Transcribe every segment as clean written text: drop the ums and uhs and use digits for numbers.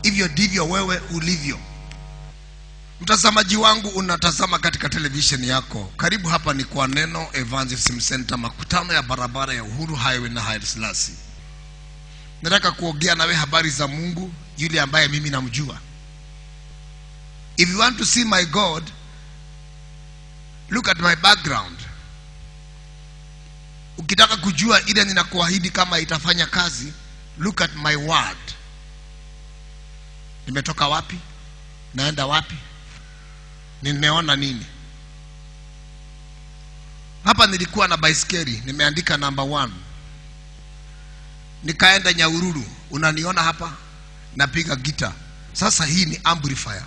hivyo ndivyo wewe ulivyo. Mtazamaji wangu unatazama katika televisheni yako, karibu hapa ni kwa Neno Evangelism Center, makutano ya barabara ya Uhuru Highway na Haile Selassie. Nataka kuongea nawe habari za Mungu yule ambaye mimi namjua. If you want to see my God, look at my background. Ukitaka kujua ile ninakuahidi kama itafanya kazi, look at my word. Nimetoka wapi? Naenda wapi? Nimeona nini? Hapa nilikuwa na baiskeli, nimeandika number 1. Nikaenda Nyahururu, unaniona hapa napiga gita. Sasa hii ni amplifier.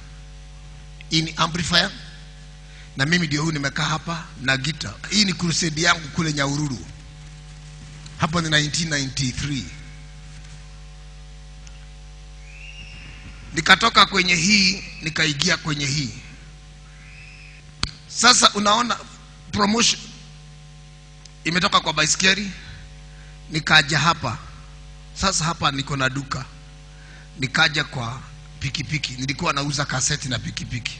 Hii ni amplifier. Na mimi ndio huyu nimekaa hapa na gita. Hii ni crusade yangu kule Nyahururu. Hapo ni 1993. Nikatoka kwenye hii nikaingia kwenye hii. Sasa unaona promotion imetoka kwa baiskeli nikaja hapa. Sasa hapa niko na duka. Nikaja kwa pikipiki. Nilikuwa nauza kaseti na pikipiki.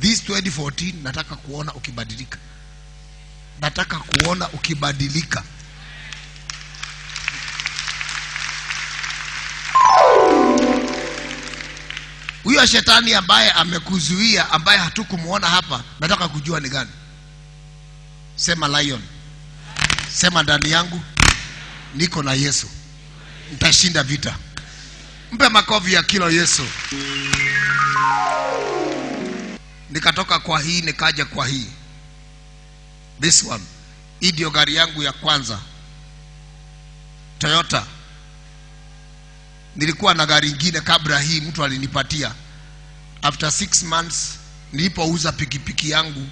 This 2014 nataka kuona ukibadilika. Nataka kuona ukibadilika. Huyo shetani ambaye amekuzuia, ambaye hatukumuona hapa, nataka kujua ni gani. Sema lion. Sema ndani yangu niko na Yesu. Nitashinda vita. Mpe makofi ya kilo Yesu. Nikatoka kwa hii nikaja kwa hii. This one. Hii ndio gari yangu ya kwanza, Toyota. Nilikuwa na gari nyingine kabla hii, mtu alinipatia. After 6 months nilipouza pikipiki yangu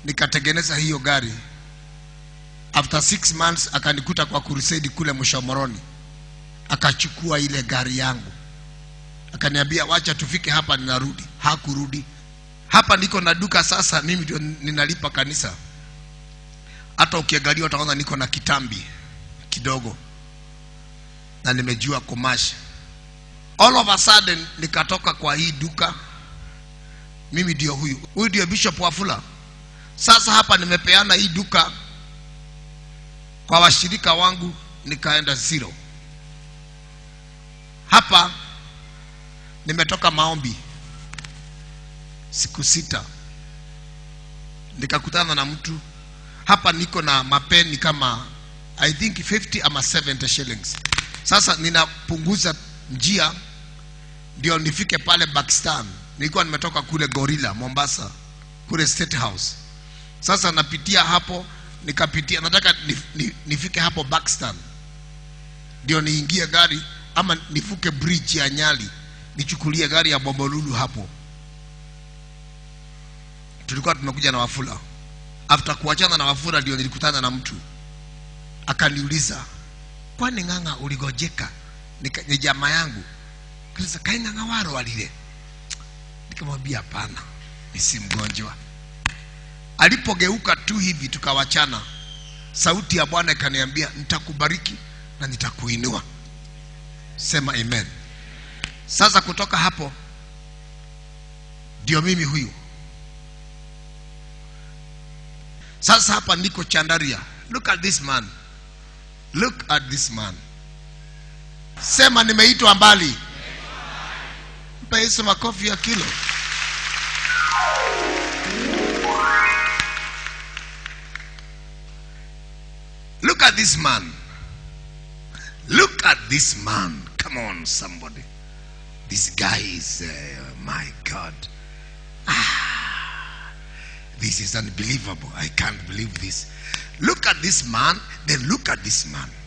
nikatengeneza hiyo gari. After 6 months akanikuta kwa crusade kule Mshomoroni. Akachukua ile gari yangu. Akaniambia wacha tufike hapa ninarudi. Hakurudi. Hapa niko na duka sasa, mimi ndio ninalipa kanisa. Hata ukiangalia utaona niko na kitambi kidogo. Na nimejua kumash. All of a sudden nikatoka kwa hii duka. Mimi ndio huyu. Huyu ndio Bishop Wafula. Sasa hapa nimepeana hii duka kwa washirika wangu, nikaenda 0. Hapa nimetoka maombi siku 6. Nikakutana na mtu. Hapa niko na mapeni kama I think 50 ama 70 shillings. Sasa ninapunguza njia ndio nifike pale Pakistan. Nilikuwa nimetoka kule Gorilla Mombasa, kule State House. Sasa napitia hapo, nikapitia, nataka nifike hapo Pakistan ndio niingie gari ama nifuke bridge ya Nyali nichukulie gari ya Bombolulu hapo. Tulikuwa tumekuja na Wafula. After kuachana na Wafula ndio nilikutana na mtu. Akaniuliza, kwani nganga uligojeka? Ni jamaa yangu. Kisa kai nganga waro walile. Nikamwambia hapana, mimi si mgonjwa. Alipogeuka tu hivi tukawachana, sauti ya Bwana ikaniambia nitakubariki na nitakuinua. Sema amen. Sasa kutoka hapo ndio mimi huyu. Sasa hapa niko Chandaria. Look at this man. Look at this man. Sema nimeitwa mbali. Mpa Yesu makofi ya kilo. Look at this man. Look at this man. Come on somebody. This guy is my God. This is unbelievable. I can't believe this. Look at this man, then look at this man.